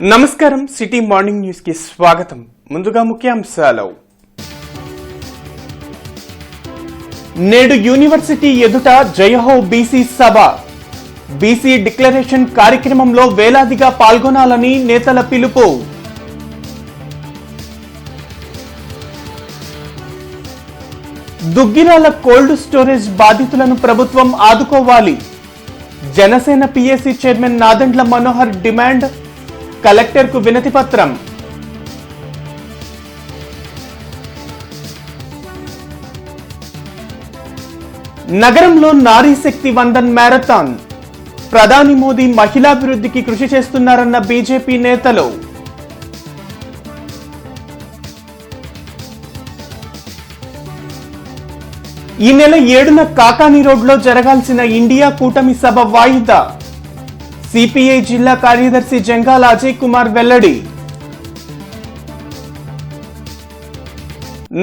నమస్కారం city morning news కి స్వాగతం. ముందుగా ముఖ్యాంశాలు. నేడు యూనివర్సిటీ ఎదుట జయహో బీసీ సభ. బీసీ డిక్లరేషన్ కార్యక్రమంలో వేలాదిగా పాల్గొనాలని నేతల పిలుపు. దుగ్గిరాల కోల్డ్ స్టోరేజ్ బాధితులను ప్రభుత్వం ఆదుకోవాలి. Janasena PAC chairman Nadendla Manohar demand. Collector కు వినతి పత్రం. నగరంలో నారీ శక్తి వందన్ మ్యారథాన్. ప్రధాని మోదీ మహిళాభివృద్ధికి కృషి చేస్తున్నారన్న బీజేపీ నేతలు. ఈ నెల 7న కాకాని రోడ్లో జరగాల్సిన ఇండియా కూటమి సభ వాయిదా. సిపిఐ జిల్లా కార్యదర్శి జంగాల అజయ్ కుమార్ వెల్లడి.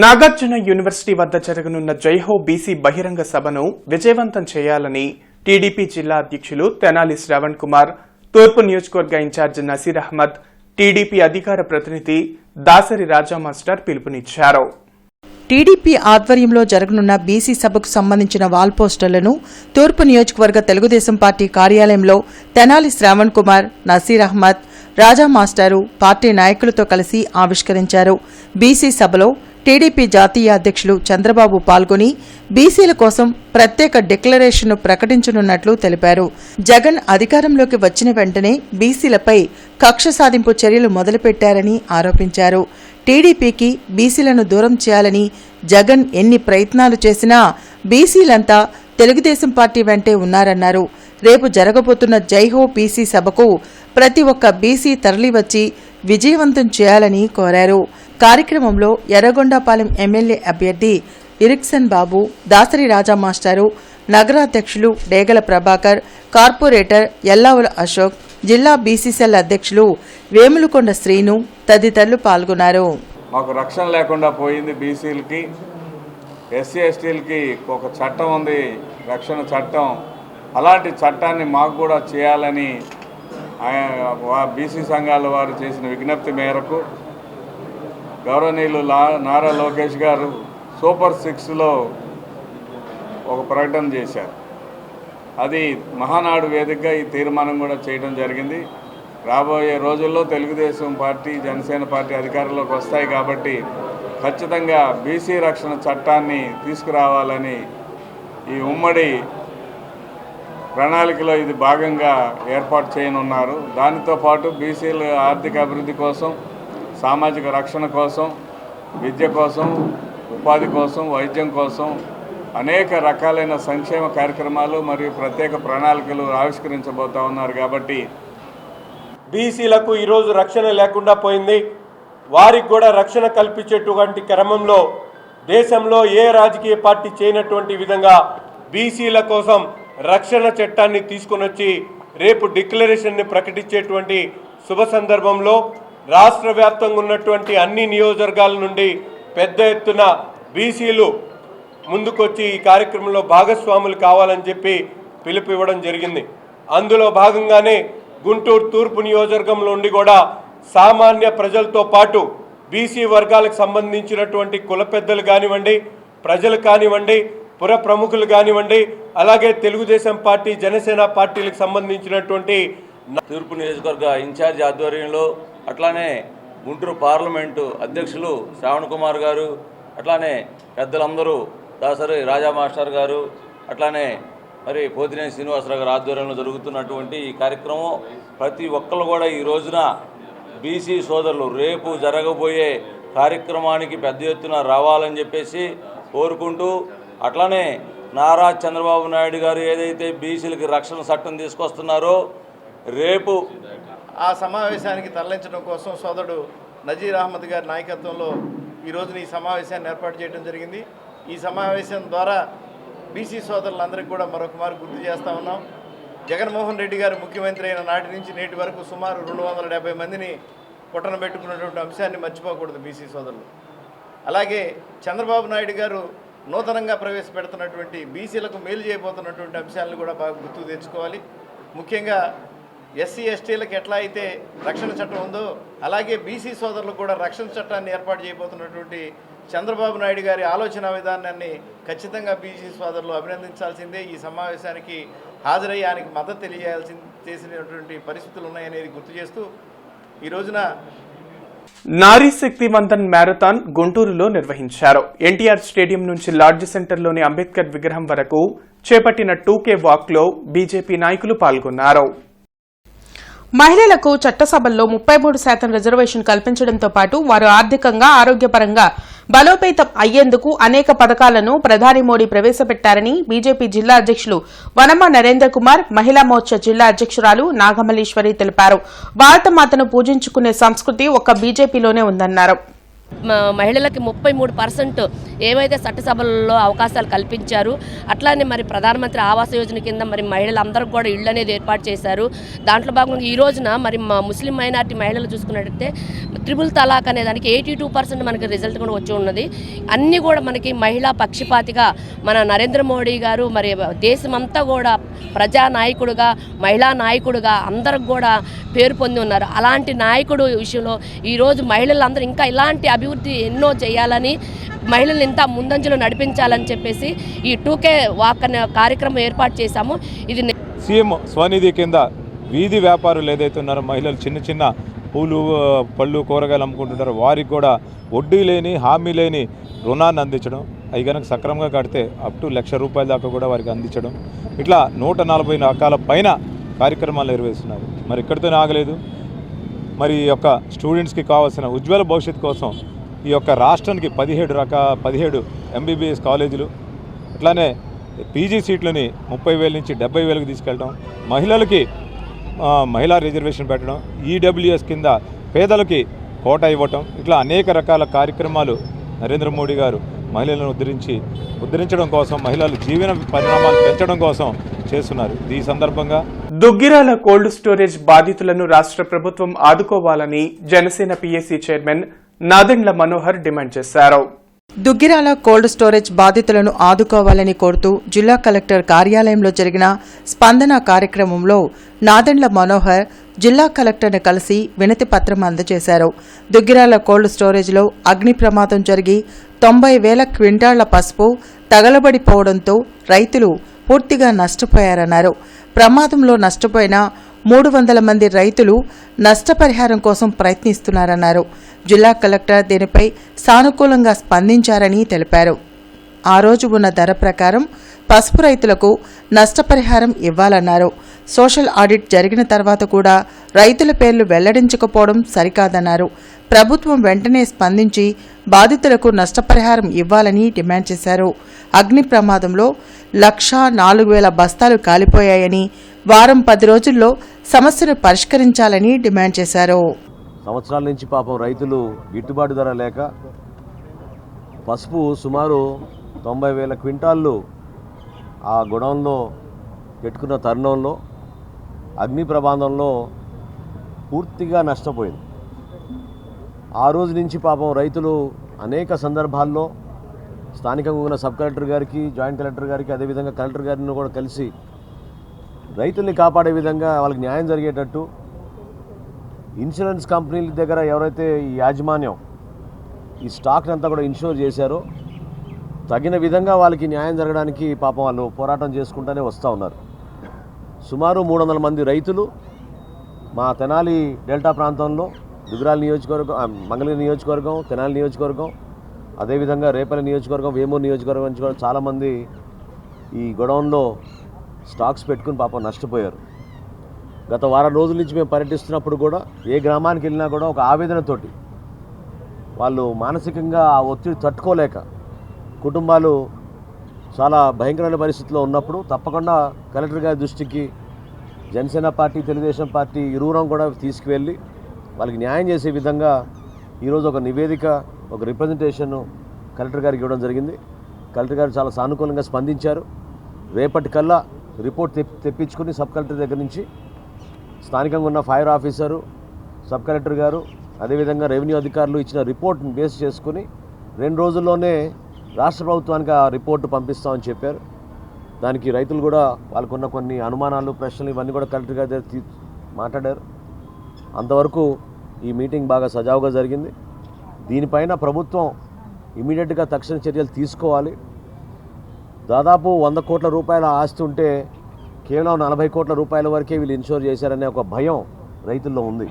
నాగార్జున యూనివర్సిటీ వద్ద జరగనున్న జైహో బీసీ బహిరంగ సభను విజయవంతం చేయాలని టీడీపీ జిల్లా అధ్యక్షులు తెనాలి శ్రవణ్ కుమార్, తూర్పు నియోజకవర్గ ఇన్ఛార్జ్ నసీర్ అహ్మద్, టీడీపీ అధికార ప్రతినిధి దాసరి రాజా మాస్టర్ పిలుపునిచ్చారు. టీడీపీ ఆధ్వర్యంలో జరగనున్న బీసీ సభకు సంబంధించిన వాల్ పోస్టర్లను తూర్పు నియోజకవర్గ తెలుగుదేశం పార్టీ కార్యాలయంలో తెనాలి శ్రావణ్ కుమార్, నసీర్ అహ్మద్, రాజా మాస్టారు పార్టీ నాయకులతో కలిసి ఆవిష్కరించారు. బీసీ సభలో టీడీపీ జాతీయ అధ్యక్షులు చంద్రబాబు పాల్గొని బీసీల కోసం ప్రత్యేక డిక్లరేషన్ను ప్రకటించనున్నట్లు తెలిపారు. జగన్ అధికారంలోకి వచ్చిన వెంటనే బీసీలపై కక్ష సాధింపు చర్యలు మొదలుపెట్టారని ఆరోపించారు. టీడీపీకి బీసీలను దూరం చేయాలని జగన్ ఎన్ని ప్రయత్నాలు చేసినా బీసీలంతా తెలుగుదేశం పార్టీ వెంటే ఉన్నారన్నారు. రేపు జరగబోతున్న జైహో బీసీ సభకు ప్రతి ఒక్క బీసీ తరలివచ్చి విజయవంతం చేయాలని కోరారు. కార్యక్రమంలో ఎర్రగొండపాలెం ఎమ్మెల్యే అభ్యర్థి ఇరిక్సన్ బాబు, దాసరి రాజా మాస్టారు, నగరాధ్యక్షులు డేగల ప్రభాకర్, కార్పొరేటర్ ఎల్లావుల అశోక్, జిల్లా బీసీసీఎల్ అధ్యక్షులు వేములకొండ శ్రీను తదితరులు పాల్గొన్నారు. మాకు రక్షణ లేకుండా పోయింది. బీసీలకి, ఎస్సీ ఎస్టీలకి ఒక చట్టం ఉంది, రక్షణ చట్టం. అలాంటి చట్టాన్ని మాకు కూడా చేయాలని బీసీ సంఘాల వారు చేసిన విజ్ఞప్తి మేరకు గౌరవనీయులు నారా లోకేష్ గారు సూపర్ 6లో ఒక ప్రకటన చేశారు. అది మహానాడు వేదికగా ఈ తీర్మానం కూడా చేయడం జరిగింది. రాబోయే రోజుల్లో తెలుగుదేశం పార్టీ, జనసేన పార్టీ అధికారంలోకి వస్తాయి కాబట్టి ఖచ్చితంగా బీసీ రక్షణ చట్టాన్ని తీసుకురావాలని ఈ ఉమ్మడి ప్రణాళికలో ఇది భాగంగా ఏర్పాటు చేయనున్నారు. దానితో పాటు బీసీల ఆర్థిక అభివృద్ధి కోసం, సామాజిక రక్షణ కోసం, విద్య కోసం, ఉపాధి కోసం, వైద్యం కోసం అనేక రకాలైన సంక్షేమ కార్యక్రమాలు మరియు ప్రత్యేక ప్రణాళికలు ఆవిష్కరించబోతా ఉన్నారు. కాబట్టి బీసీలకు ఈరోజు రక్షణ లేకుండా పోయింది. వారికి కూడా రక్షణ కల్పించేటువంటి క్రమంలో దేశంలో ఏ రాజకీయ పార్టీ చేయనటువంటి విధంగా బీసీల కోసం రక్షణ చట్టాన్ని తీసుకుని వచ్చి రేపు డిక్లరేషన్ని ప్రకటించేటువంటి శుభ సందర్భంలో రాష్ట్ర వ్యాప్తంగా ఉన్నటువంటి అన్ని నియోజకవర్గాల నుండి పెద్ద ఎత్తున బీసీలు ముందుకొచ్చి ఈ కార్యక్రమంలో భాగస్వాములు కావాలని చెప్పి పిలుపు ఇవ్వడం జరిగింది. అందులో భాగంగానే గుంటూరు తూర్పు నియోజకవర్గంలో ఉండి కూడా సామాన్య ప్రజలతో పాటు బీసీ వర్గాలకు సంబంధించినటువంటి కుల పెద్దలు కానివ్వండి, ప్రజలు కానివ్వండి, పుర ప్రముఖులు కానివ్వండి, అలాగే తెలుగుదేశం పార్టీ, జనసేన పార్టీలకు సంబంధించినటువంటి తూర్పు నియోజకవర్గ ఇన్ఛార్జ్ ఆధ్వర్యంలో, అట్లానే గుంటూరు పార్లమెంటు అధ్యక్షులు శ్రావణ్ కుమార్ గారు, అట్లానే పెద్దలందరూ దాసరి రాజా మాస్టర్ గారు, అట్లానే మరి పోతినేని శ్రీనివాసరావు గారు ఆధ్వర్యంలో జరుగుతున్నటువంటి ఈ కార్యక్రమం ప్రతి ఒక్కరు కూడా ఈ రోజున బీసీ సోదరులు రేపు జరగబోయే కార్యక్రమానికి పెద్ద ఎత్తున రావాలని చెప్పేసి కోరుకుంటూ, అట్లానే నారా చంద్రబాబు నాయుడు గారు ఏదైతే బీసీలకి రక్షణ చట్టం తీసుకొస్తున్నారో రేపు ఆ సమావేశానికి తరలించడం కోసం సోదరుడు నజీర్ అహ్మద్ గారి నాయకత్వంలో ఈరోజున ఈ సమావేశాన్ని ఏర్పాటు చేయడం జరిగింది. ఈ సమావేశం ద్వారా బీసీ సోదరులందరికీ కూడా మరొకమారు గుర్తు చేస్తూ ఉన్నాం. జగన్మోహన్ రెడ్డి గారు ముఖ్యమంత్రి అయిన నాటి నుంచి నేటి వరకు సుమారు 270 మందిని పుట్టన పెట్టుకున్నటువంటి అంశాన్ని మర్చిపోకూడదు బీసీ సోదరులు. అలాగే చంద్రబాబు నాయుడు గారు నూతనంగా ప్రవేశపెడుతున్నటువంటి బీసీలకు మేలు చేయబోతున్నటువంటి అంశాలను కూడా బాగా గుర్తుకు తెచ్చుకోవాలి. ముఖ్యంగా ఎస్సీ ఎస్టీలకు ఎట్లా అయితే రక్షణ చట్టం ఉందో అలాగే బీసీ సోదరులకు కూడా రక్షణ చట్టాన్ని ఏర్పాటు చేయబోతున్నటువంటి చంద్రబాబు నాయుడు గారి ఆలోచన విధానాన్ని ఖచ్చితంగా బీసీ సోదరులు అభినందించాల్సిందే. ఈ సమావేశానికి హాజరై ఆయనకి మద్దతు తెలియజేసినటువంటి పరిస్థితులు ఉన్నాయనేది గుర్తు చేస్తూ ఈ రోజున నారీ శక్తివంతన్ మ్యారథాన్ గుంటూరులో నిర్వహించారు. ఎన్టీఆర్ స్టేడియం నుంచి లార్జ్ సెంటర్లోని అంబేద్కర్ విగ్రహం వరకు చేపట్టిన 2K వాక్లో బీజేపీ నాయకులు పాల్గొన్నారు. మహిళలకు చట్టసభల్లో 33% రిజర్వేషన్ కల్పించడంతో పాటు వారు ఆర్థికంగా ఆరోగ్యపరంగా బలోపేతం అయ్యేందుకు అనేక పథకాలను ప్రధాని మోడీ ప్రవేశపెట్టారని బీజేపీ జిల్లా అధ్యక్షులు వనమ నరేంద్ర కుమార్, మహిళా మోర్చా జిల్లా అధ్యక్షురాలు నాగమల్లీశ్వరి తెలిపారు. భారతమాతను పూజించుకునే సంస్కృతి ఒక్క బీజేపీలోనే ఉందన్నారు. మహిళలకి 33% ఏవైతే చట్టసభలలో అవకాశాలు కల్పించారు, అట్లానే మరి ప్రధానమంత్రి ఆవాస్ యోజన కింద మరి మహిళలందరికీ కూడా ఇళ్ళు అనేది ఏర్పాటు చేశారు. దాంట్లో భాగంగా ఈ రోజున మరి ముస్లిం మైనారిటీ మహిళలు చూసుకున్నట్టయితే త్రిబుల్ తలాక్ అనే దానికి 82% మనకి రిజల్ట్ కూడా వచ్చి ఉన్నది. అన్నీ కూడా మనకి మహిళా పక్షపాతిగా మన నరేంద్ర మోడీ గారు మరి దేశమంతా కూడా ప్రజానాయకుడుగా, మహిళా నాయకుడుగా అందరికి కూడా పేరు పొంది ఉన్నారు. అలాంటి నాయకుడు విషయంలో ఈరోజు మహిళలందరూ ఇంకా ఇలాంటి అభివృద్ధి ఎన్నో చేయాలని, మహిళలు ఇంత ముందంజలో నడిపించాలని చెప్పేసి ఈ 2K వాక్ అనే కార్యక్రమం ఏర్పాటు చేశాము. ఇది సీఎం స్వనిధి కింద వీధి వ్యాపారులు ఏదైతే ఉన్నారో మహిళలు చిన్న చిన్న పూలు పళ్ళు కూరగాయలు అమ్ముకుంటుంటారో వారికి కూడా వడ్డీ లేని హామీ లేని రుణాన్ని అందించడం, అవి కనుక సక్రమంగా కడితే అప్ టు ₹1,00,000 దాకా కూడా వారికి అందించడం, ఇట్లా 140 రకాల పైన కార్యక్రమాలు నిర్వహిస్తున్నారు. మరి ఇక్కడితోనే ఆగలేదు. మరి ఈ యొక్క స్టూడెంట్స్కి కావాల్సిన ఉజ్వల భవిష్యత్తు కోసం ఈ యొక్క రాష్ట్రానికి 17 MBBS కాలేజీలు, అట్లానే పీజీ సీట్లని 30,000 నుంచి 70,000కి తీసుకెళ్ళడం, మహిళలకి మహిళా రిజర్వేషన్ పెట్టడం, ఈడబ్ల్యూఎస్ కింద పేదలకి కోటా ఇవ్వటం, ఇట్లా అనేక రకాల కార్యక్రమాలు నరేంద్ర మోడీ గారు మహిళలను ఉద్ధరించడం కోసం, మహిళల జీవన పరిణామాలు పెంచడం కోసం చేస్తున్నారు. ఈ సందర్భంగా దుగ్గిరాల కోల్డ్ స్టోరేజ్ బాధితులను రాష్ట్ర ప్రభుత్వం ఆదుకోవాలని Janasena PAC chairman Nadendla Manohar demand చేశారు. దుగ్గిరాల కోల్డ్ స్టోరేజ్ బాధితులను ఆదుకోవాలని కోరుతూ జిల్లా కలెక్టర్ కార్యాలయంలో జరిగిన స్పందన కార్యక్రమంలో నాదెండ్ల మనోహర్ జిల్లా కలెక్టర్ను కలిసి వినతి పత్రం అందజేశారు. దుగ్గిరాల కోల్డ్ స్టోరేజ్లో అగ్ని ప్రమాదం జరిగి 90,000 క్వింటాళ్ల పసుపు తగలబడిపోవడంతో రైతులు పూర్తిగా నష్టపోయారన్నారు. ప్రమాదంలో నష్టపోయిన 300 మంది రైతులు నష్టపరిహారం కోసం ప్రయత్నిస్తున్నారన్నారు. జిల్లా కలెక్టర్ దీనిపై సానుకూలంగా స్పందించారని తెలిపారు. ఆ రోజు ఉన్న ధర ప్రకారం పసుపు రైతులకు నష్టపరిహారం ఇవ్వాలన్నారు. సోషల్ ఆడిట్ జరిగిన తర్వాత కూడా రైతుల పేర్లు వెల్లడించకపోవడం సరికాదన్నారు. ప్రభుత్వం వెంటనే స్పందించి బాధితులకు నష్టపరిహారం ఇవ్వాలని డిమాండ్ చేశారు. అగ్ని ప్రమాదంలో 104,000 బస్తాలు కాలిపోయాయని, వారం 10 రోజుల్లో సమస్యను పరిష్కరించాలని డిమాండ్ చేశారు. సంవత్సరాల నుంచి పాపం రైతులు గిట్టుబాటు ధర లేక పసుపు సుమారు 90,000 క్వింటాళ్ళు ఆ గొడౌన్లో పెట్టుకున్న తరుణంలో అగ్ని ప్రమాదంలో పూర్తిగా నష్టపోయింది. ఆ రోజు నుంచి పాపం రైతులు అనేక సందర్భాల్లో స్థానికంగా ఉన్న సబ్ కలెక్టర్ గారికి, జాయింట్ కలెక్టర్ గారికి, అదేవిధంగా కలెక్టర్ గారిని కూడా కలిసి రైతుల్ని కాపాడే విధంగా వాళ్ళకి న్యాయం జరిగేటట్టు ఇన్సూరెన్స్ కంపెనీల దగ్గర ఎవరైతే ఈ యాజమాన్యం ఈ స్టాక్ని అంతా కూడా ఇన్షూర్ చేశారో తగిన విధంగా వాళ్ళకి న్యాయం జరగడానికి పాపం వాళ్ళు పోరాటం చేసుకుంటూనే వస్తూ ఉన్నారు. సుమారు 300 మంది రైతులు మా తెనాలి డెల్టా ప్రాంతంలో దుగ్గిరాల నియోజకవర్గం, మంగళగిరి నియోజకవర్గం, తెనాలి నియోజకవర్గం, అదేవిధంగా రేపల్లి నియోజకవర్గం, వేమూరు నియోజకవర్గం నుంచి కూడా చాలామంది ఈ గొడౌన్లో స్టాక్స్ పెట్టుకుని పాపం నష్టపోయారు. గత వారం రోజుల నుంచి మేము పర్యటిస్తున్నప్పుడు కూడా ఏ గ్రామానికి వెళ్ళినా కూడా ఒక ఆవేదనతోటి వాళ్ళు మానసికంగా ఆ ఒత్తిడి తట్టుకోలేక కుటుంబాలు చాలా భయంకరమైన పరిస్థితిలో ఉన్నప్పుడు తప్పకుండా కలెక్టర్ గారి దృష్టికి జనసేన పార్టీ, తెలుగుదేశం పార్టీ ఇరువురం కూడా తీసుకువెళ్ళి వాళ్ళకి న్యాయం చేసే విధంగా ఈరోజు ఒక నివేదిక, ఒక రిప్రజెంటేషన్ కలెక్టర్ గారికి ఇవ్వడం జరిగింది. కలెక్టర్ గారు చాలా సానుకూలంగా స్పందించారు. రేపటికల్లా రిపోర్ట్ తెప్పించుకుని సబ్ కలెక్టర్ దగ్గర నుంచి స్థానికంగా ఉన్న ఫైర్ ఆఫీసరు, సబ్ కలెక్టర్ గారు, అదేవిధంగా రెవెన్యూ అధికారులు ఇచ్చిన రిపోర్ట్ని బేస్ చేసుకుని 2 రోజుల్లోనే రాష్ట్ర ప్రభుత్వానికి ఆ రిపోర్టు పంపిస్తామని చెప్పారు. దానికి రైతులు కూడా వాళ్ళకున్న కొన్ని అనుమానాలు, ప్రశ్నలు ఇవన్నీ కూడా కలెక్టర్ గారి దగ్గర మాట్లాడారు. అంతవరకు ఈ మీటింగ్ బాగా సజావుగా జరిగింది. దీనిపైన ప్రభుత్వం ఇమీడియట్గా తక్షణ చర్యలు తీసుకోవాలి. దాదాపు 100 కోట్ల రూపాయల ఆస్తి ఉంటే కేవలం 40 కోట్ల రూపాయల వరకే వీళ్ళు ఇన్షూర్ చేశారనే ఒక భయం రైతుల్లో ఉంది.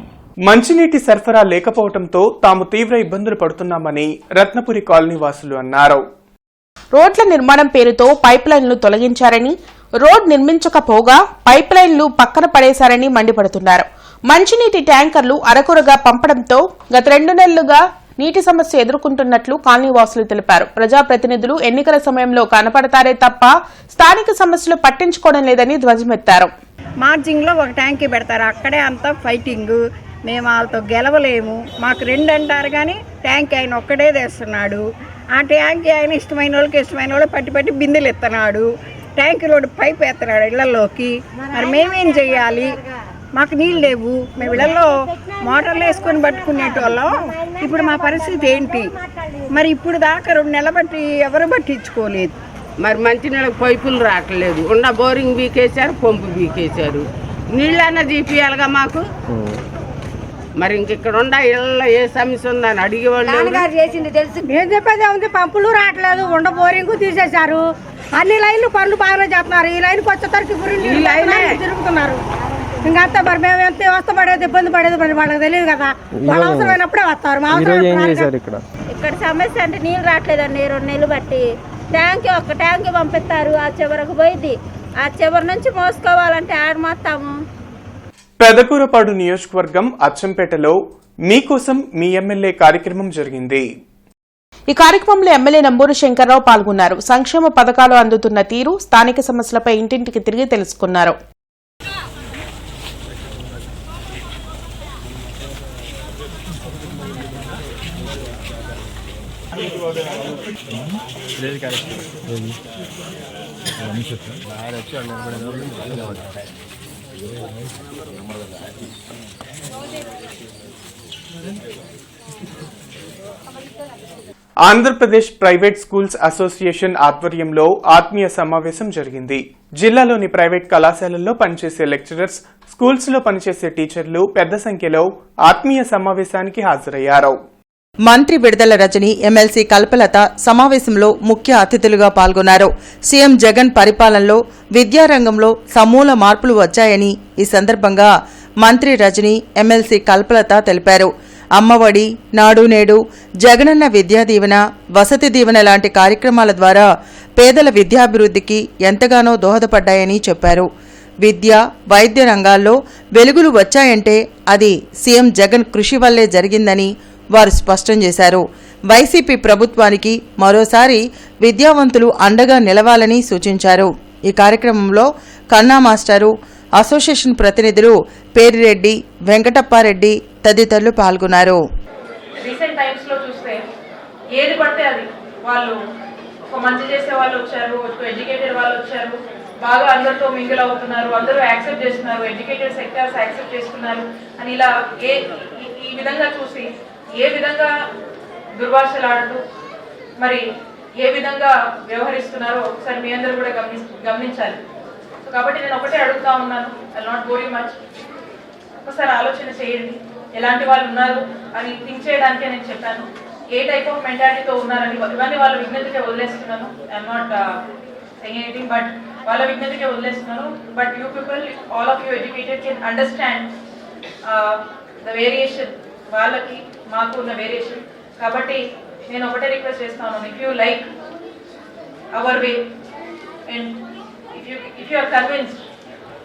మంచినీటి సరఫరా లేకపోవడంతో తాము తీవ్ర ఇబ్బందులు పడుతున్నామని రత్నపురి కాలనీ వాసులు అన్నారు. రోడ్ల నిర్మాణం పేరుతో పైప్ లైన్లు తొలగించారని, రోడ్ నిర్మించకపోగా పైప్ లైన్లు పక్కన పడేశారని మండిపడుతున్నారు. మంచినీటి ట్యాంకర్లు అరకొరగా పంపడంతో గత 2 నెలలుగా నీటి సమస్య ఎదుర్కొంటున్నట్లు కాలనీ వాసులు తెలిపారు. ప్రజాప్రతినిధులు ఎన్నికల సమయంలో కనపడతారే తప్ప స్థానిక సమస్యలు పట్టించుకోవడం లేదని ధ్వజమెత్తారు. మార్జింగ్లో ఒక ట్యాంకీ పెడతారు, అక్కడే అంతా ఫైటింగ్. మేము వాళ్ళతో గెలవలేము. మాకు 2 అంటారు కానీ ట్యాంక్ ఆయన ఒక్కడే తెస్తున్నాడు. ఆ ట్యాంక్ ఆయన ఇష్టమైన వాళ్ళు పట్టి బిందెలు ఎత్తనాడు. ట్యాంక్ రోడ్డు పైప్ ఎత్తనాడు ఇళ్లలోకి. మరి మేమేం చెయ్యాలి? మాకు నీళ్ళు లేవు. మేము ఇళ్లలో మోటార్లు వేసుకొని పట్టుకునేటోళ్ళం. ఇప్పుడు మా పరిస్థితి ఏంటి? మరి ఇప్పుడు దాకా 2 నెలలు బట్టి ఎవరు పట్టించుకోలేదు. మరి మంచినీళ్ళకి పైపులు రావట్లేదు. ఉన్న బోరింగ్ బీకేశారు, పంపు బీకేశారు. నీళ్ళన్నా తీపియాలిగా మాకు. మరి ఇంకెక్కడ ఉండ ఇళ్ళలో ఏ సమస్య ఉందని అడిగేవాళ్ళు తెలుసు. ఏం చెప్పేది ఉంది? పంపులు రావట్లేదు, ఉండ బోరింగ్ తీసేశారు. అన్ని లైన్లు పనులు బాగానే చేస్తున్నారు. ఈ లైన్కి వచ్చేసరికి తిరుగుతున్నారు. ఇంకంతా మరి మేము ఎంత వ్యవస్థ పడేది, ఇబ్బంది పడేది మరి వాళ్ళకి తెలియదు కదా. వాళ్ళ అవసరమైనప్పుడే వస్తారు. ఇక్కడ సమస్య అంటే నీళ్ళు రావట్లేదండి 2 నెలలు బట్టి. ఒక్క ట్యాంక్ పంపిస్తారు, ఆ చివరకు పోయింది. ఆ చివరి నుంచి మోసుకోవాలంటే ఆడ మొత్తాము. పెదకూరపాడు నియోజకవర్గం అచ్చంపేటలో మీకోసం మీ ఎమ్మెల్యే కార్యక్రమం జరిగింది. ఈ కార్యక్రమంలో ఎమ్మెల్యే నంబూరు శంకర్రావు పాల్గొన్నారు. సంక్షేమ పథకాలు అందుతున్న తీరు, స్థానిక సమస్యలపై ఇంటింటికి తిరిగి తెలుసుకున్నారు. ఆంధ్రప్రదేశ్ ప్రైవేట్ స్కూల్స్ అసోసియేషన్ ఆధ్వర్యంలో ఆత్మీయ సమావేశం జరిగింది. జిల్లాలోని ప్రైవేట్ కళాశాలల్లో పనిచేసే లెక్చరర్స్, స్కూల్స్ లో పనిచేసే టీచర్లు పెద్ద సంఖ్యలో ఆత్మీయ సమావేశానికి హాజరయ్యారు. మంత్రి విడుదల రజని, ఎమ్మెల్సీ కల్పలత సమావేశంలో ముఖ్య అతిథులుగా పాల్గొన్నారు. సీఎం జగన్ పరిపాలనలో విద్యారంగంలో సమూల మార్పులు వచ్చాయని ఈ సందర్భంగా మంత్రి రజని, ఎమ్మెల్సీ కల్పలత తెలిపారు. అమ్మఒడి, నాడు నేడు, జగనన్న విద్యా దీవెన, వసతి దీవెన లాంటి కార్యక్రమాల ద్వారా పేదల విద్యాభివృద్ధికి ఎంతగానో దోహదపడ్డాయని చెప్పారు. విద్య, వైద్య రంగాల్లో వెలుగులు వచ్చాయంటే అది సీఎం జగన్ కృషి వల్లే జరిగిందని వారు స్పష్టం చేశారు. వైసీపీ ప్రభుత్వానికి మరోసారి విద్యావంతులు అండగా నిలవాలని సూచించారు. ఈ కార్యక్రమంలో కన్నా మాస్టారు, అసోసియేషన్ ప్రతినిధులు పేరిరెడ్డి, వెంకటప్పారెడ్డి తదితరులు పాల్గొన్నారు. రీసెంట్ టైమ్స్ లో చూస్తే ఏది పడితే అది వాళ్ళు ఒక మంచి చేసే వాళ్ళు వచ్చారు, ఒక ఎడ్యుకేటెడ్ వాళ్ళు వచ్చారు, బాగా అందరితో మింగిల్ అవుతున్నారు, అందరూ యాక్సెప్ట్ చేస్తున్నారు, ఎడ్యుకేటెడ్ సెక్టార్స్ యాక్సెప్ట్ చేస్తున్నారు అని ఇలా ఈ విధంగా చూసి ఏ విధంగా దుర్భాషలాడుతూ మరి ఏ విధంగా వ్యవహరిస్తున్నారో ఒకసారి మీ అందరూ కూడా గమనించాలి. సో కాబట్టి నేను ఒకటే అడుగుతా ఉన్నాను, I not bore you much. ఒకసారి ఆలోచన చేయండి, ఎలాంటి వాళ్ళు ఉన్నారు అని థింక్ చేయడానికే నేను చెప్పాను. ఏ టైప్ ఆఫ్ మెంటాలిటీతో ఉన్నారని ఇవన్నీ వాళ్ళ విజ్ఞతకే వదిలేస్తున్నాను. I'm not saying anything, but వాళ్ళ విజ్ఞతకే వదిలేస్తున్నాను. But you people, all of you educated can understand the variation, వాళ్ళకి మాకు ఉన్న వేరియేషన్. కాబట్టి నేను ఒకటే రిక్వెస్ట్ చేస్తాను, if you like our way and if you are convinced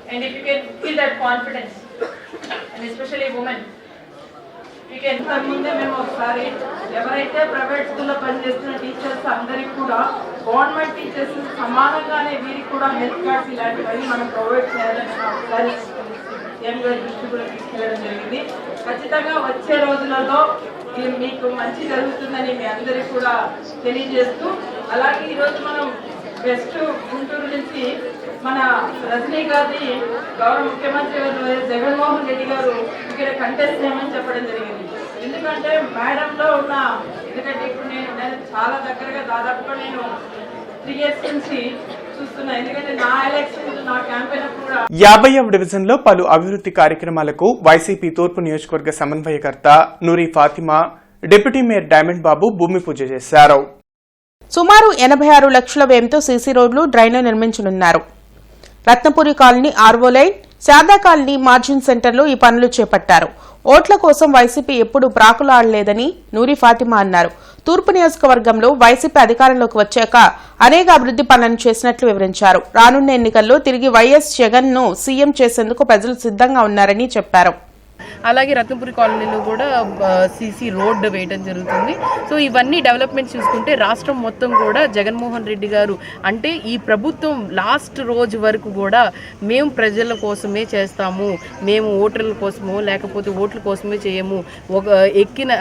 and if you can feel that confidence, and especially women, you can. ముందే మేము ఒకసారి ఎవరైతే ప్రైవేట్ స్కూల్లో పనిచేస్తున్న టీచర్స్ అందరికి కూడా గవర్నమెంట్ టీచర్స్ సమానంగానే వీరికి కూడా హెల్త్ కార్డ్స్ ఇలాంటివన్నీ మనం ప్రొవైడ్ చేయాలని ఒకసారి సీఎం గారి దృష్టి కూడా తీసుకెళ్ళడం జరిగింది. ఖచ్చితంగా వచ్చే రోజులలో మీకు మంచి జరుగుతుందని మీ అందరికీ కూడా తెలియజేస్తూ, అలాగే ఈరోజు మనం వెస్ట్ గుంటూరు నుంచి మన రజనీ గారిని గౌరవ ముఖ్యమంత్రి జగన్మోహన్ రెడ్డి గారు ఇక్కడ కంటెస్ట్ చేయమని చెప్పడం జరిగింది. ఎందుకంటే మేడంలో ఉన్న, ఎందుకంటే ఇప్పుడు నేను చాలా దగ్గరగా దాదాపుగా నేను 3 years నుంచి చూస్తున్నా. ఎందుకంటే నా ఎలక్షన్ నా క్యాంపెయిన్ అప్పుడు కూడా 50వ డివిజన్లో పలు అభివృద్ధి కార్యక్రమాలకు వైసీపీ తూర్పు నియోజకవర్గ సమన్వయకర్త నూరి ఫాతిమా, డిప్యూటీ మేయర్ డైమండ్ బాబు భూమి పూజ చేశారు. సుమారు 86 లక్షల వ్యయంతో సీసీ రోడ్లు, డ్రైన్లు నిర్మించనున్నారు. Ratnapuri colony, RO line, Sharada colony margin సెంటర్లో ఈ పనులు చేపట్టారు. ఓట్ల కోసం వైసీపీ ఎప్పుడూ ప్రాకులాడలేదని నూరి ఫాతిమా అన్నారు. తూర్పు నియోజకవర్గంలో వైసీపీ అధికారంలోకి వచ్చాక అనేక అభివృద్ధి పనులను చేసినట్లు వివరించారు. రానున్న ఎన్నికల్లో తిరిగి వైఎస్ జగన్ ను సీఎం చేసేందుకు ప్రజలు సిద్ధంగా ఉన్నారని చెప్పారు. అలాగే రత్నపురి కాలనీలో కూడా సీసీ రోడ్ వేయడం జరుగుతుంది. సో ఇవన్నీ డెవలప్మెంట్ చూసుకుంటే రాష్ట్రం మొత్తం కూడా జగన్మోహన్ రెడ్డి గారు అంటే ఈ ప్రభుత్వం లాస్ట్ రోజు వరకు కూడా మేము ప్రజల కోసమే చేస్తాము, మేము ఓటర్ల కోసమో లేకపోతే ఓట్ల కోసమే చేయము,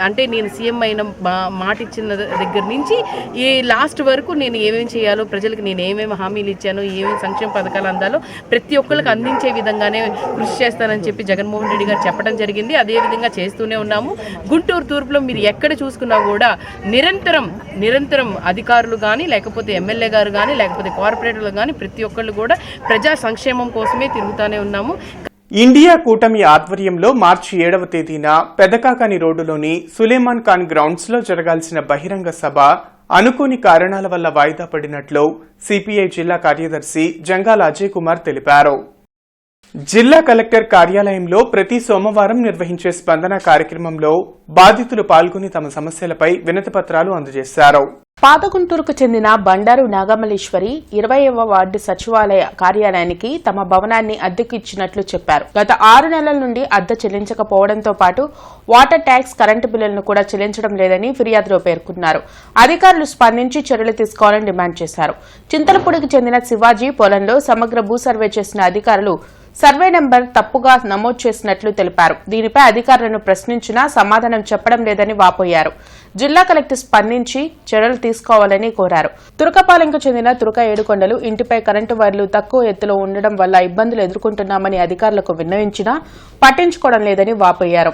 అంటే నేను సీఎం అయిన మాట ఇచ్చిన దగ్గర నుంచి ఈ లాస్ట్ వరకు నేను ఏమేమి చేయాలో, ప్రజలకు నేను ఏమేమి హామీలు ఇచ్చానో, ఏమేమి సంక్షేమ పథకాలు అందాలో ప్రతి ఒక్కరికి అందించే విధంగానే కృషి చేస్తానని చెప్పి జగన్మోహన్ రెడ్డి గారు చెప్పడం జరిగింది. అదే విధంగా చేస్తూనే ఉన్నాము. గుంటూరు తూర్పులో మీరు ఎక్కడ చూసుకున్నా కూడా నిరంతరం అధికారులు కానీ లేకపోతే ఎమ్మెల్యే గారు కానీ లేకపోతే కార్పొరేటర్లు కానీ ప్రతి ఒక్కళ్ళు కూడా ప్రజా సంక్షేమం కోసమే తిరుగుతూనే ఉన్నాము. ఇండియా కూటమి ఆధ్వర్యంలో మార్చి 7వ తేదీన పెదకాకాని రోడ్డులోని సులేమాన్ ఖాన్ గ్రౌండ్స్ లో జరగాల్సిన బహిరంగ సభ అనుకోని కారణాల వల్ల వాయిదా పడినట్లు సిపిఐ జిల్లా కార్యదర్శి జంగాల అజయ్ కుమార్ తెలిపారు. జిల్లా కలెక్టర్ కార్యాలయంలో ప్రతి సోమవారం నిర్వహించే స్పందన కార్యక్రమంలో బాధితులు పాల్గొని తమ సమస్యలపై వినతి పత్రాలు అందజేశారు. పాత గుంటూరుకు చెందిన బండారు నాగమల్లేశ్వరి 20వ వార్డు సచివాలయ కార్యాలయానికి తమ భవనాన్ని అద్దెకు ఇచ్చినట్లు చెప్పారు. గత 6 నెలల నుండి అద్దె చెల్లించకపోవడంతో పాటు వాటర్ ట్యాక్స్, కరెంటు బిల్లులను కూడా చెల్లించడం లేదని ఫిర్యాదులో పేర్కొన్నారు. అధికారులు స్పందించి చర్యలు తీసుకోవాలని డిమాండ్ చేశారు. చింతలపూడికి చెందిన శివాజీ పొలంలో సమగ్ర భూ సర్వే చేసిన అధికారులు సర్వే నెంబర్ తప్పుగా నమోదు చేసినట్లు తెలిపారు. దీనిపై అధికారులను ప్రశ్నించినా సమాధానం చెప్పడం లేదని వాపోయారు. జిల్లా కలెక్టర్ స్పందించి చర్యలు తీసుకోవాలని కోరారు. తురకపాలెంకు చెందిన తురక ఏడుకొండలు ఇంటిపై కరెంటు వైర్లు తక్కువ ఎత్తులో ఉండడం వల్ల ఇబ్బందులు ఎదుర్కొంటున్నామని అధికారులకు విన్నవించినా పట్టించుకోవడం లేదని వాపోయారు.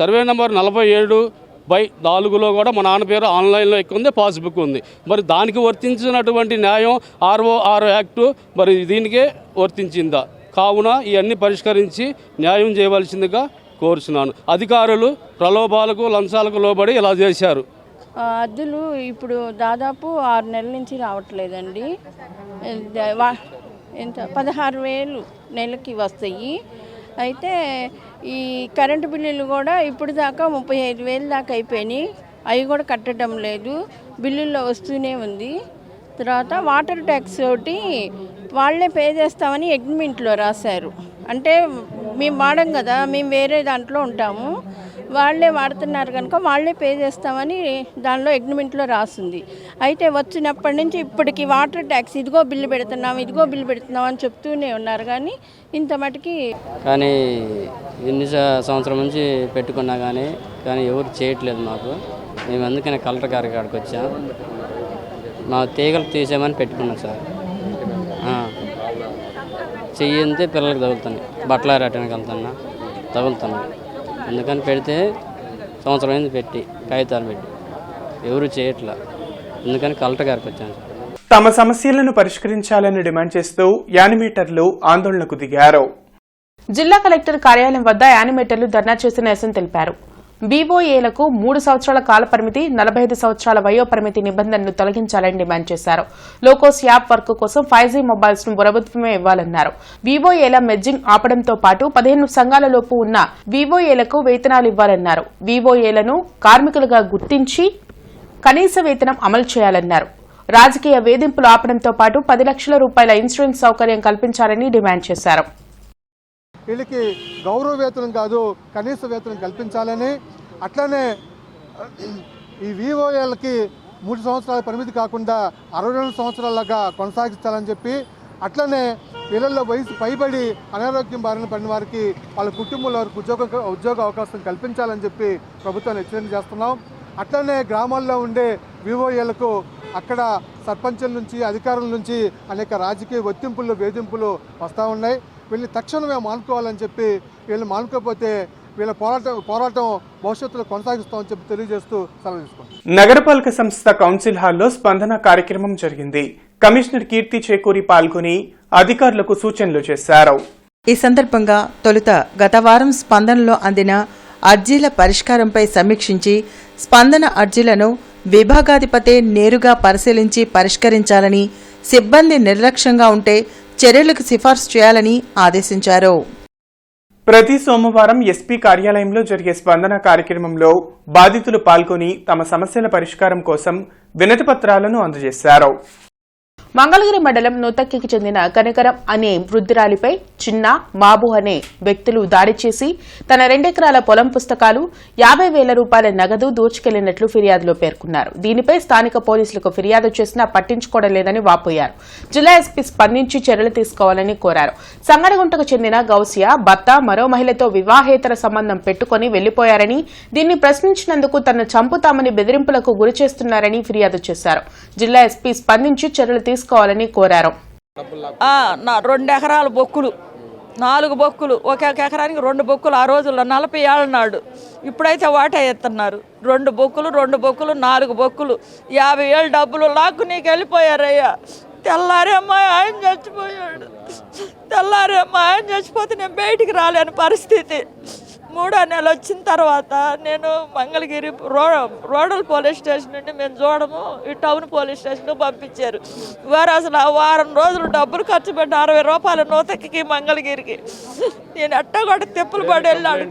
సర్వే నెంబర్ 47/4లో కూడా మా నాన్న పేరు ఆన్లైన్లో ఎక్కువ ఉంది, పాస్బుక్ ఉంది. మరి దానికి వర్తించినటువంటి న్యాయం ROR యాక్టు మరి దీనికే వర్తించిందా? కావున ఇవన్నీ పరిష్కరించి న్యాయం చేయవలసిందిగా కోరుచున్నాను. అధికారులు ప్రలోభాలకు, లంచాలకు లోబడి ఇలా చేశారు. అద్దెలు ఇప్పుడు దాదాపు 6 నెలల నుంచి రావట్లేదండి. ఎంత 16,000 నెలకి వస్తాయి. అయితే ఈ కరెంటు బిల్లులు కూడా ఇప్పుడు దాకా 35,000 దాకా అయిపోయినాయి. అవి కూడా కట్టడం లేదు, బిల్లుల్లో వస్తూనే ఉంది. తర్వాత వాటర్ ట్యాక్స్ ఒకటి వాళ్ళే పే చేస్తామని అగ్రిమెంట్లో రాశారు. అంటే మేము వాడం కదా, మేము వేరే దాంట్లో ఉంటాము, వాళ్ళే వాడుతున్నారు కనుక వాళ్ళే పే చేస్తామని దానిలో అగ్రిమెంట్లో రాసింది. అయితే వచ్చినప్పటి నుంచి ఇప్పటికి వాటర్ ట్యాక్స్ ఇదిగో బిల్లు పెడుతున్నాం అని చెప్తూనే ఉన్నారు. కానీ ఇంత మటుకి కానీ ఎన్ని సంవత్సరం నుంచి పెట్టుకున్నా కానీ ఎవరు చేయట్లేదు మాకు. మేము అందుకనే కలెక్టర్ గారి కాడికి వచ్చాం. మా తీగలు తీసామని పెట్టుకున్నాం సార్. చెయ్యింతే పిల్లలకు తగులుతున్నాయి, బట్టలు ఆరటానికి తగులుతున్నాయి. అందుకని పెడితే సంవత్సరం అయింది పెట్టి, కాగితాలు పెట్టి ఎవరు చేయట్లా. అందుకని కలెక్టర్ గారికి వచ్చాను. తమ సమస్యలను పరిష్కరించాలని డిమాండ్ చేస్తూ యానిమేటర్లు ఆందోళనకు దిగారు. జిల్లా కలెక్టర్ కార్యాలయం వద్ద యానిమేటర్లు ధర్నా చేసిన నిరసన తెలిపారు. బీఓఏలకు 3 సంవత్సరాల కాల పరిమితి, 45 సంవత్సరాల వయో పరిమితి నిబంధనలు తొలగించాలని డిమాండ్ చేశారు. లోకోస్ యాప్ వర్క్ కోసం 5G మొబైల్స్ ను ప్రభుత్వమే ఇవ్వాలన్నారు. బీఓఏల మెర్జింగ్ ఆపడంతో పాటు 15 సంఘాలలోపు ఉన్న బీఓఏలకు వేతనాలు ఇవ్వాలన్నారు. బీఓఏలను కార్మికులుగా గుర్తించి కనీస వేతనం అమలు చేయాలన్నారు. రాజకీయ వేధింపులు ఆపడంతో పాటు 10 లక్షల రూపాయల ఇన్సూరెన్స్ సౌకర్యం కల్పించాలని డిమాండ్ చేశారు. వీళ్ళకి గౌరవ వేతనం కాదు, కనీస వేతనం కల్పించాలని, అట్లనే ఈ విఓఏలకి 3 సంవత్సరాల పరిమితి కాకుండా 62 సంవత్సరాలుగా కొనసాగించాలని చెప్పి, అట్లనే వీళ్ళల్లో వయసు పైబడి అనారోగ్యం బారిన పడిన వారికి వాళ్ళ కుటుంబంలో వారికి ఉద్యోగ అవకాశం కల్పించాలని చెప్పి ప్రభుత్వాన్ని హెచ్చరిక చేస్తున్నాం. అట్లనే గ్రామాల్లో ఉండే విఓఏలకు అక్కడ సర్పంచుల నుంచి, అధికారుల నుంచి అనేక రాజకీయ ఒత్తింపులు, వేధింపులు వస్తూ ఉన్నాయి. వీళ్ళని తక్షణమే మానుకోవాలని చెప్పి, వీళ్ళు మానుకోకపోతే వీళ్ళ పోరాటం భవిష్యత్తులో కొనసాగిస్తామని చెప్పి తెలియజేస్తూ సెలవు తీసుకుంటాం. నగరపాలక సంస్థ కౌన్సిల్ హాల్లో స్పందన కార్యక్రమం జరిగింది. కమిషనర్ కీర్తి చేకూరి పాల్గొని అధికారులకు సూచనలు చేశారు. ఈ సందర్భంగా తొలుత గత వారం స్పందనలో అందిన అర్జీల పరిష్కారంపై సమీక్షించి స్పందన అర్జీలను విభాగాధిపతే నేరుగా పరిశీలించి పరిష్కరించాలని, సిబ్బంది నిర్లక్ష్యంగా ఉంటే చర్యలకు సిఫార్సు చేయాలని ఆదేశించారు. ప్రతి సోమవారం ఎస్పీ కార్యాలయంలో జరిగే స్పందన కార్యక్రమంలో బాధితులు పాల్గొని తమ సమస్యల పరిష్కారం కోసం వినతి పత్రాలను అందజేశారు. మంగళగిరి మండలం నూతక్కికి చెందిన కనకరం అనే వృద్ధురాలిపై చిన్న బాబు అనే వ్యక్తులు దాడి చేసి తన 2 ఎకరాల పొలం పుస్తకాలు 50,000 రూపాయల నగదు దోచుకెళ్లినట్లు ఫిర్యాదులో పేర్కొన్నారు. దీనిపై స్థానిక పోలీసులకు ఫిర్యాదు చేసినా పట్టించుకోవడం లేదని వాపోయారు. జిల్లా ఎస్పీ స్పందించి చర్యలు తీసుకోవాలని కోరారు. సంగడగుంటకు చెందిన గౌసియా భర్త మరో మహిళతో వివాహేతర సంబంధం పెట్టుకుని వెళ్లిపోయారని, దీన్ని ప్రశ్నించినందుకు తనను చంపుతామని బెదిరింపులకు గురి చేస్తున్నారని ఫిర్యాదు చేశారు. జిల్లా ఎస్పీ స్పందించి చర్యలు తీసుకోవాలని కోరారు. 2 ఎకరాల బొక్కులు, 4 బొక్కులు, ఒక ఎకరానికి 2 బొక్కులు. ఆ రోజుల్లో 40 ఏళ్ళ నాడు. ఇప్పుడైతే వాటా ఎత్తున్నారు. 2 బొక్కులు 4 బొక్కులు 50,000 డబ్బులు లాక్కు నీకు వెళ్ళిపోయారయ్యా. తెల్లారేమ్మా ఆయన చచ్చిపోయాడు. తెల్లారేమ్మా ఆయన చచ్చిపోతే నేను బయటికి రాలేని పరిస్థితి. 3వ నెల వచ్చిన తర్వాత నేను మంగళగిరి రోడల్ పోలీస్ స్టేషన్ నుండి మేము చూడము ఈ టౌన్ పోలీస్ స్టేషన్కి పంపించారు. వారు అసలు ఆ వారం రోజులు డబ్బులు ఖర్చు పెట్టి 60 రూపాయలు నూతకి మంగళగిరికి నేను ఎట్టా కూడా తిప్పులు పడి వెళ్ళాడు.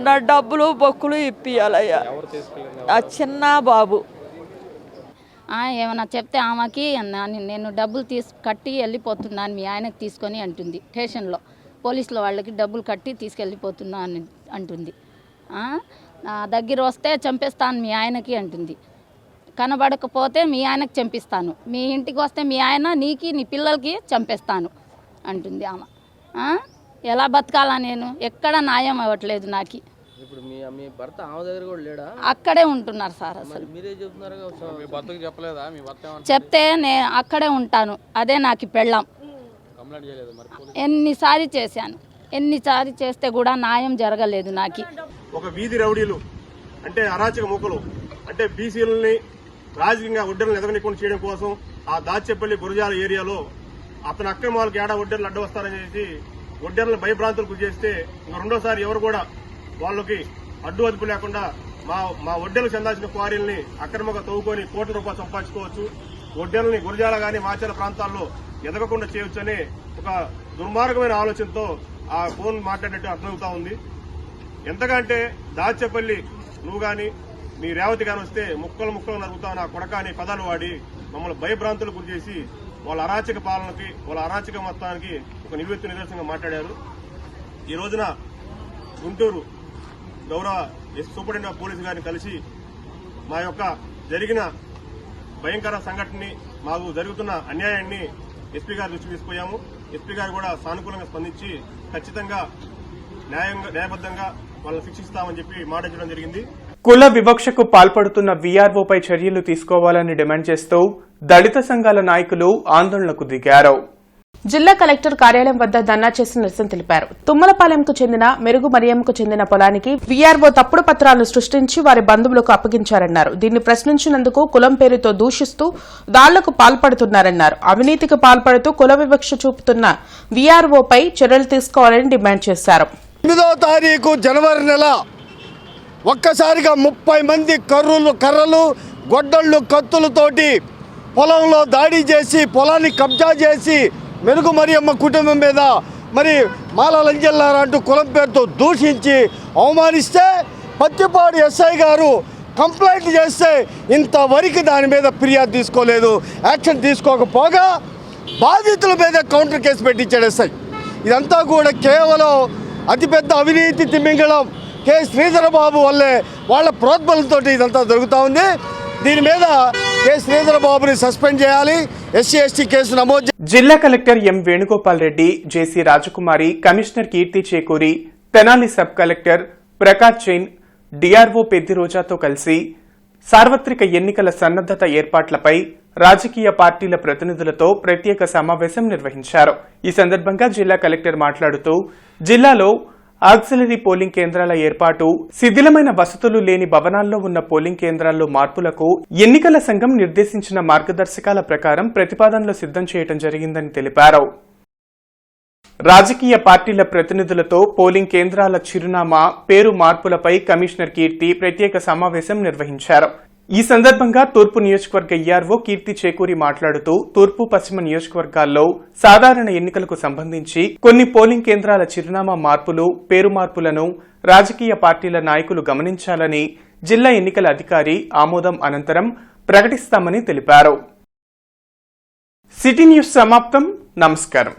నా డబ్బులు బొక్కులు ఇప్పియాలయ్యా. ఆ చిన్న బాబు ఏమన్నా చెప్తే ఆమెకి నేను డబ్బులు కట్టి వెళ్ళిపోతున్నాను మీ ఆయనకు తీసుకొని అంటుంది. స్టేషన్లో పోలీసుల వాళ్ళకి డబ్బులు కట్టి తీసుకెళ్ళిపోతున్నా అని అంటుంది. నా దగ్గర వస్తే చంపేస్తాను మీ ఆయనకి అంటుంది. కనబడకపోతే మీ ఆయనకి చంపిస్తాను, మీ ఇంటికి వస్తే మీ ఆయన నీకు నీ పిల్లలకి చంపేస్తాను అంటుంది ఆమె. ఎలా బతకాలా నేను? ఎక్కడ న్యాయం అవ్వట్లేదు నాకు. అక్కడే ఉంటున్నారు సార్. అసలు చెప్తే నేను అక్కడే ఉంటాను, అదే నాకు పెళ్ళాం. ఎన్నిసారి చేశాను, ఎన్నిసారి చేస్తే కూడా న్యాయం జరగలేదు నాకు. ఒక వీధి రౌడీలు అంటే అరాచక మూకలు అంటే బీసీలని రాజకీయంగా ఒడ్డర్లను ఎదగనికుండా చేయడం కోసం ఆ దాచేపల్లి గురజాల ఏరియాలో అతని అక్రమాలకు ఏడా ఒడ్డర్లు అడ్డు వస్తారని చెప్పి ఒడ్డర్లను భయభ్రాంతులు గురి చేస్తే ఇంకా 2వసారి ఎవరు కూడా వాళ్ళకి అడ్డు అదుపు లేకుండా మా ఒడ్డర్లు చెందాల్సిన క్వారీల్ని అక్రమంగా తవ్వుకొని కోట్ల రూపాయలు సంపాదించుకోవచ్చు, ఒడ్డర్లని గురజాల గాని మాచర్ల ప్రాంతాల్లో ఎదగకుండా చేయవచ్చని ఒక దుర్మార్గమైన ఆలోచనతో ఆ ఫోన్ మాట్లాడినట్టు అర్థమవుతా ఉంది. ఎంతకంటే దాచేపల్లి నువ్వు గాని మీ రేవతి గాని వస్తే ముక్కలు నరుగుతావు నా కొడక అనే పదాలు వాడి మమ్మల్ని భయభ్రాంతులకు గురి చేసి వాళ్ళ అరాచక పాలనకి వాళ్ళ అరాచక మొత్తానికి ఒక నిదర్శనంగా మాట్లాడారు. ఈ రోజున గుంటూరు గౌరవ సూపరింటెండెంట్ ఆఫ్ పోలీసు గారిని కలిసి మా యొక్క జరిగిన భయంకర సంఘటనని మాకు జరుగుతున్న అన్యాయాన్ని ఎస్పీ గారి దృష్టికి తీసుకుపోయాము. ఎస్పీ గారు కూడా సానుకూలంగా స్పందించి ఖచ్చితంగా న్యాయబద్దంగా వాళ్ళని శిక్షిస్తామని చెప్పి మాట ఇవ్వడం జరిగింది. కుల వివక్షకు పాల్పడుతున్న వీఆర్ఓపై చర్యలు తీసుకోవాలని డిమాండ్ చేస్తూ దళిత సంఘాల నాయకులు ఆందోళనకు దిగారు. జిల్లా కలెక్టర్ కార్యాలయం వద్ద ధర్నా చేసి నిరసన తెలిపారు. తుమ్మలపాలెంకు చెందిన మెరుగు మరియంకు చెందిన పొలానికి వీఆర్ఓ తప్పుడు పత్రాలను సృష్టించి వారి బంధువులకు అప్పగించారన్నారు. దీన్ని ప్రశ్నించినందుకు కులం పేరుతో దూషిస్తూ దాళ్లకు పాల్పడుతున్నారన్నారు. అవినీతికి పాల్పడుతూ కుల వివక్ష చూపుతున్న వీఆర్ఓపై చర్యలు తీసుకోవాలని డిమాండ్ చేశారు. 8వ తారీఖు జనవరి నెల ఒక్కసారిగా 30 మంది కర్రలు గొడ్డళ్ళు కత్తులతోటి పొలంలో దాడి చేసి పొలాన్ని కబ్జా చేసి మెరుగు మరియమ్మ కుటుంబం మీద మరి మాల లంజల్లారా అంటూ కులం పేరుతో దూషించి అవమానిస్తే పత్తిపాడు ఎస్ఐ గారు కంప్లైంట్ చేస్తే ఇంతవరకు దాని మీద ఫిర్యాదు తీసుకోలేదు. యాక్షన్ తీసుకోకపోగా బాధితుల మీద కౌంటర్ కేసు పెట్టించాడు ఎస్ఐ. ఇదంతా కూడా కేవలం అతిపెద్ద అవినీతి తిమింగళం కె శ్రీధరబాబు వల్లే వాళ్ళ ప్రోద్బలంతో ఇదంతా జరుగుతూ ఉంది. దీని మీద కె శ్రీధరబాబుని సస్పెండ్ చేయాలి, ఎస్సీ ఎస్టీ కేసు నమోదు. జిల్లా collector M Venugopal Reddy, JC Rajakumari, commissioner Keerthi Chekuri, Tenali sub collector Prakash Jain, DRO Peddi రోజాతో కలిసి సార్వత్రిక ఎన్నికల సన్నద్దత ఏర్పాట్లపై రాజకీయ పార్టీల ప్రతినిధులతో ప్రత్యేక సమావేశం నిర్వహించారు. ఈ సందర్భంగా జిల్లా కలెక్టర్ మాట్లాడుతూ జిల్లాలో ఆక్సిలరీ పోలింగ్ కేంద్రాల ఏర్పాటు, శిథిలమైన వసతులు లేని భవనాల్లో ఉన్న పోలింగ్ కేంద్రాల్లో మార్పులకు ఎన్నికల సంఘం నిర్దేశించిన మార్గదర్శకాల ప్రకారం ప్రతిపాదనలు సిద్ధం చేయడం జరిగిందని తెలిపారు. రాజకీయ పార్టీల ప్రతినిధులతో పోలింగ్ కేంద్రాల చిరునామా, పేరు మార్పులపై కమిషనర్ కీర్తి ప్రత్యేక సమావేశం నిర్వహించారు. ఈ సందర్భంగా తూర్పు నియోజకవర్గ ఈఆర్ఓ కీర్తి చేకూరి మాట్లాడుతూ తూర్పు పశ్చిమ నియోజకవర్గాల్లో సాధారణ ఎన్నికలకు సంబంధించి కొన్ని పోలింగ్ కేంద్రాల చిరునామా మార్పులు, పేరు మార్పులను రాజకీయ పార్టీల నాయకులు గమనించాలని జిల్లా ఎన్నికల అధికారి ఆమోదం అనంతరం ప్రకటిస్తామని తెలిపారు. సిటీ న్యూస్ సమాప్తం. నమస్కారం.